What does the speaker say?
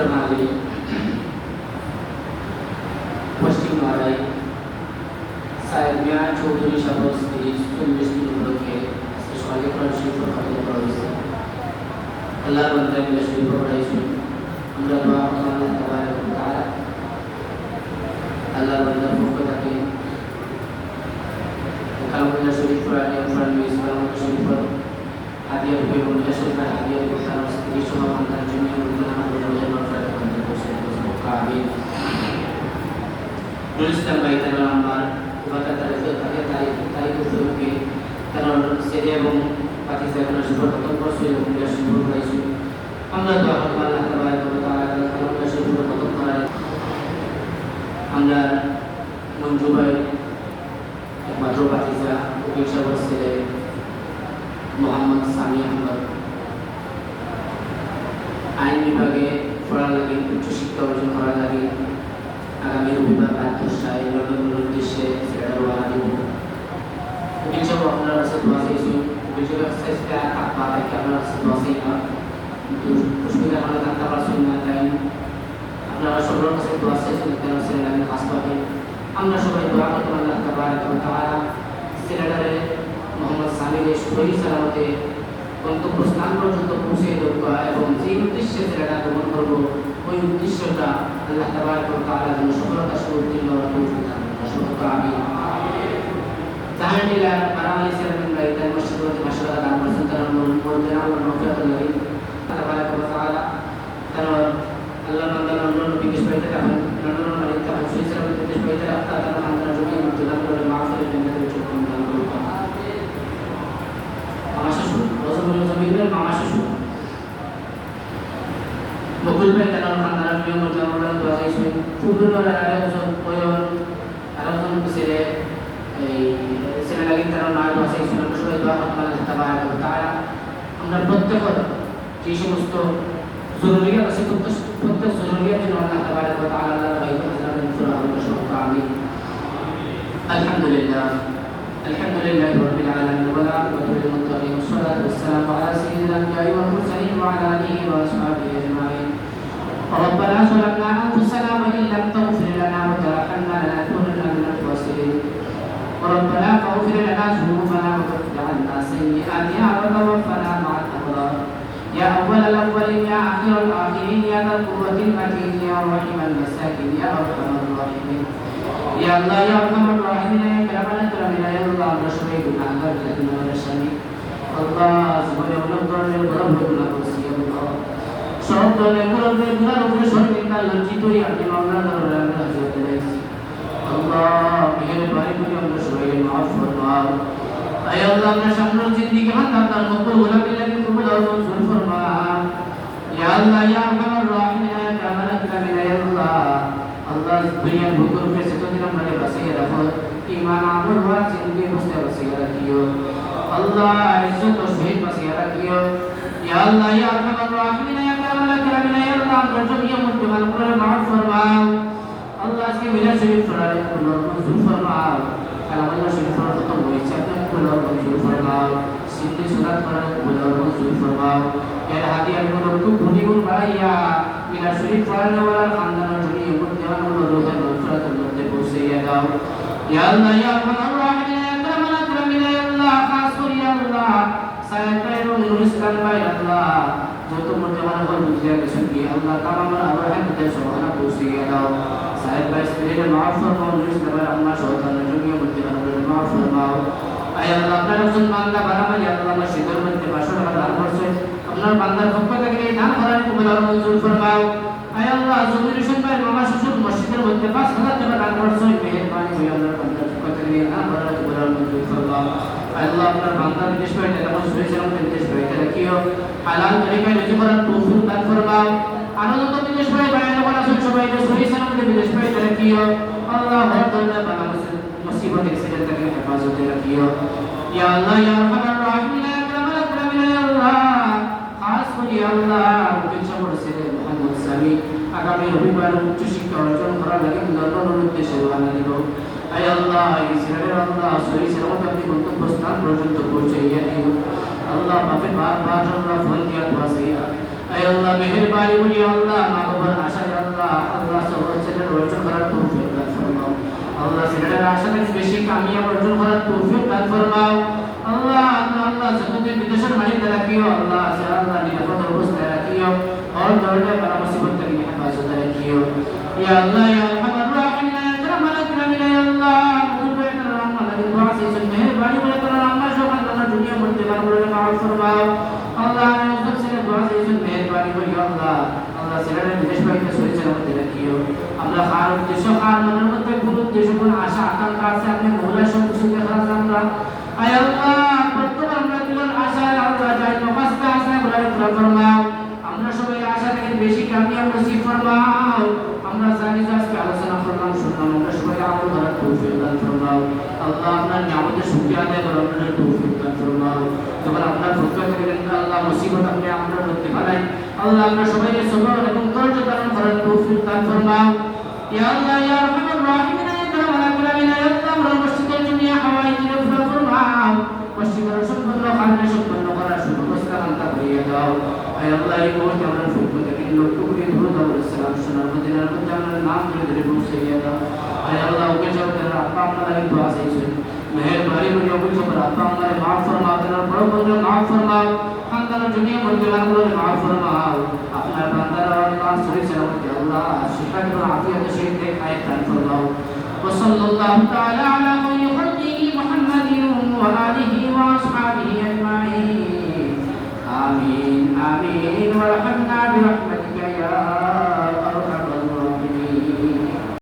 प्रणाली पश्चिम नाराई साहेबिया चौधरी शाबास तीस 40 किलोमीटर के सवाली पर शरीफ पर खत्म करा अल्लाह बंदे में शरीफ पर पढ़ाई আমরা দোয়া করব আল্লাহ তাবারক ওয়া তাআলা আল্লাহ বান্দার পক্ষ থেকে কালামুল্লাহ শরীফ কোরআনে কোরআন ইসলাম শরীফ হাদিয়া রূপে মুল্লা শরীফ হাদিয়া রূপে তার স্ত্রী সহ বান্দার জন্য মুল্লা আল্লাহর মাফরাত করতে বসে আমিন নুরুস্তান ভাই তার আমার ওয়াকা তারিখ উদ্যোগে তার সেরে এবং পাকিস্তানের সুপ্রতম বর্ষে মুল্লা শরীফ পড়াইছি আমরা দোয়া করব আল্লাহ তাবারক ওয়া তাআলা কালামুল্লাহ শরীফ খতম করার আমরা মঞ্জু ভাই একমাত্র বাতিজা উকিল ছেলে মোহাম্মদ সামি আহমদ আইন বিভাগে পড়ার লাগে উচ্চশিক্ষা অর্জন করার লাগে আগামী রবিবার রাত 10টায় লন্ডনের উদ্দেশ্যে সেটা রওনা দিব উকিল সাহেব আপনার কাছে দোয়া চাইছি উকিল সাহেব চেষ্টা থাকবা তাকে আপনার কাছে দোয়া চাই না কিন্তু অসুবিধা হলে থাকতে পারছেন না তাই আপনারা সবার কাছে দোয়া চাইছেন কেন ছেলেটা আমি কাজ পাবে আমরা সবাই দোয়া করতে আল্লাহ তাবারক ওয়া তাআলা ছেলেটারে মোহাম্মদ সামিরের সহি সালামতে গন্তব্যস্থান পর্যন্ত পৌঁছে দেব এবং যে উদ্দেশ্যে ছেলেটা গমন করবো ওই উদ্দেশ্যটা আল্লাহ তাবারক ওয়া তাআলা যেন সফলতার সহ উত্তীর্ণ হওয়ার তৌফিক দান করেন আমিন জাহানিলা আরামালি সেরামিন ভাই তার মসজিদে মাশাআল্লাহ দান করেছেন তার মধ্যে আল্লাহ মাফিয়াত লাগি তাবারক ওয়া তাআলা তার আল্লাহ বান্দার নন্দ বিদেশ বাইতে রাখেন নন্দ মালিক তার সহি সালামতে বিদেশ বাইতে রাখতা তার বান্দার জন্য মুক্তিদান করে মাফের জান্নাতের চোখ দান করুন মামা শ্বশুর রসুল জমিনের মামা শ্বশুর বকুল ভাই তার খানদার নিয়ম জামালান দোয়া চাইছেন পূর্বের আরেকজন পয়ন আরেকজন ছেলে এই ছেলে লাগি তার নাম দোয়া চাইছেন আমরা সবাই দোয়া করব আল্লাহ তাবারক ওয়া তাআলা আমরা প্রত্যেকের যে সমস্ত জরুরিয়াত আছে প্রত্যেক জরুরিয়াত যেন আল্লাহ তাবারক ওয়া তাআলা আল্লাহ বাইত হাজারের পুরা হবে সব আমিন আলহামদুলিল্লাহ الحمد لله رب العالمين والعاقبة للمتقين والصلاة والسلام على سيد الأنبياء والمرسلين وعلى آله وأصحابه أجمعين ربنا ظلمنا أنفسنا وإن لم تغفر لنا وترحمنا لنكونن من الخاسرين ربنا فاغفر لنا ذنوبنا وكفر عنا سيئاتنا وتوفنا مع الأبرار يا أول الأولين يا آخر الآخرين يا ذا القوة المتين يا رحيم المساكين يا أرحم الراحمين يا الله يا أرحم الراحمين يا كرم الأكرمين يا الله আমরা সবাই গুনাহগার জাহান্নামের স্বামী আল্লাহ জীবনে অনেক ধরনের গরম গুনাহ করছি আল্লাহ সব ধরনের গুনাহের উপরে শরীরটা লজ্জিত হই আপনি মাওলানা দরবারে আমরা হাজির হয়েছি আল্লাহ মেহেরবানি করে আমরা সবাই মাফ ফরমাও আয় আল্লাহ আমরা সামনের জিন্দেগি হাত আপনার মকবুল গোলামি লাগে কবুল আর মঞ্জুর ফরমাও ইয়া আল্লাহ ইয়া আরহামার রাহিমিন ইয়া কামাল আকরামিন ইয়া আল্লাহ আল্লাহ দুনিয়ার ভুকুর पे से तो दिन हमारे बसिए रखो ईमान আমল ওয়া জিন্দেগি বসতে বসিয়ে রাখিও আল্লাহ ইজ্জত ও শহীদ বসিয়ে রাখিও ইয়া আল্লাহ ইয়া আরহামার রাহিমিন ইয়া কামাল আকরামিন ইয়া আল্লাহ আমরা জমিয়ে মুত্তামাল করে মাফ ফরমাও আল্লাহ আজকে মিলাদ শরীফ পড়ারে কুল মঞ্জুর ফরমাও কালামুল্লাহ শরীফ পড়া তো হয়েছে আপনি কুল মঞ্জুর ফরমাও সিদ্ধি সুরাত পড়া কুল মঞ্জুর ফরমাও এর হাদিয়া গুলো খুব গুণীগুণ বাড়াইয়া মিলাদ শরীফ পড়ানো ওয়ালা খানদানের জমিয়ে মুত্তামাল করে রোহের মাগফিরাতের মধ্যে পৌঁছাইয়া দাও ইয়া আল্লাহ ইয়া আরহামার রাহিমিন ইয়া কামাল আকরামিন ইয়া আল্লাহ খাস করে ইয়া আল্লাহ সায়েদ ভাই এবং নুরুস্তান ভাই আল্লাহ যত মুত্তামাল করে বুঝিয়া গেছেন কি আল্লাহ তামাম আরহাম তাদের সমানা পৌঁছাইয়া দাও সায়েদ ভাই স্ত্রীর মাফ ফরমাও নুরুস্তান ভাই আম্মা সন্তানের জমিয়ে মুত্তামাল করে মাফ ফরমাও আয় আল্লাহ আপনার একজন বান্দা বানামাই আল্লাহ মসজিদের মধ্যে বাসর দান করছে আপনার বান্দার পক্ষ থেকে এই দান করার কবুল আর মঞ্জুর ফরমাও আয় আল্লাহ জমির হোসেন ভাই মামা শ্বশুর মসজিদের মধ্যে 5000 টাকা দান করছে মেহেরবানি করে আপনার বান্দার পক্ষ থেকে এই দান করার কবুল আর মঞ্জুর ফরমাও আয় আল্লাহ আপনার বান্দার বিদেশ বাইতে যেমন সুরেছেন বিদেশ বাইতে রাখিও হালাল তরিকায় রুজি করার তৌফিক দান ফরমাও আনন্দ বিদেশ ভাই বাইরে করা সবাইকে সুরেছেন বিদেশ বাইতে রাখিও আল্লাহ হর ধরনের বালা মুসিবত এক্সিডেন্ট থেকে হেফাজতে রাখিও ইয়া আল্লাহ ইয়া আরহামার রাহিমিন ইয়া কামাল আকরামিন ইয়া আল্লাহ খাস করে ইয়া আল্লাহ উদ্দেশ্য করছে মোহাম্মদ সামি আগামী রবিবার উচ্চ শিক্ষা অর্জন করার লাগে লন্ডনের উদ্দেশ্যে রওনা দিব আয় আল্লাহ এই ছেলের আল্লাহ সহি সালামত আপনি গন্তব্যস্থান পর্যন্ত পৌঁছাইয়া দিও আল্লাহ বাপের বারবার আমরা ফোন দিয়া দোয়া চাই আয় আল্লাহ মেহেরবানি করে আল্লাহ মা বাবার আল্লাহ সবার ছেলের অর্জন করার তৌফিক দান ফরমাও আল্লাহ ছেলের আশা থেকে বেশি কামিয়াব অর্জন করার তৌফিক দান ফরমাও আল্লাহ আল্লাহ আল্লাহ যতদিন বিদেশের মালিক রাখিও আল্লাহ আল্লাহ নিরাপদ অবস্থায় রাখিও और दौड़ने पर मुसीबत तक हिफाजत रखियो या अल्लाह या अरहमर राहिमीन या करम अलकरमीन या अल्लाह मुझे करम अलग दुआ से सुन मेहरबानी करे कर अल्लाह जो कर दुनिया मुझे कर माफ फरमाओ अल्लाह ने उस से दुआ से सुन मेहरबानी करे या अल्लाह अल्लाह से रे विदेश भाई के सोई चला मत रखियो अल्लाह खार देशो खार मन मत गुरु देशो कोन आशा आकांक्षा से अपने मौला सब कुछ के खराब আমরা আয় আল্লাহ প্রত্যেক আমরা দিলের আশা আল্লাহ যাই নমাজটা আশা বলে ফরমাও আমরা সবাই আশা থেকে বেশি কামিয়াব নসিব ফরমাও আমরা জানি যে আজকে আলোচনা করলাম শুনলাম আমরা সবাই আমল করার তৌফিক দান ফরমাও আল্লাহ আপনার নিয়ামতের শুকরিয়া আদায় করার আপনার তৌফিক দান ফরমাও যখন আপনার পক্ষ থেকে আল্লাহ মুসিবত আপনি আমরা করতে পারেন আল্লাহ আমরা সবাইকে সবর এবং ধৈর্য ধারণ করার তৌফিক দান ফরমাও ইয়া আল্লাহ ইয়া আরহামার রাহিমিন ইয়া কারম আলাকুলামিন ইয়া আল্লাহ আমরা মসজিদের দুনিয়া হাওয়াই দিলে ফরমাও মসজিদের সম্পূর্ণ খানে সম্পূর্ণ করার সুব্যবস্থা আনতা করিয়ে দাও আয় আল্লাহ এই মুহূর্তে আমরা পক্ষ থেকে লোকটুকুরি ধরে দাও সালাম শোনার মদিনার মধ্যে আমরা নাম ধরে ধরে পৌঁছাইয়া দাও আয় আল্লাহ ওকে যাও তার আপা আমরা এই দোয়া চাইছেন মেহেরবানি করে ওকে যাও আপা আমরা মাফ ফরমাও তার বড় বড় মাফ ফরমাও খানদান দুনিয়া মধ্যে আমরা মাফ ফরমাও আপনার বান্দারা আল্লাহ সহি সালামত আল্লাহ শিফা এবং আফিয়ত সহিত খায় দান ফরমাও وصلى الله تعالى على خير خلقه محمد وآله وأصحابه أجمعين آمين آمين وارحمنا برحمتك يا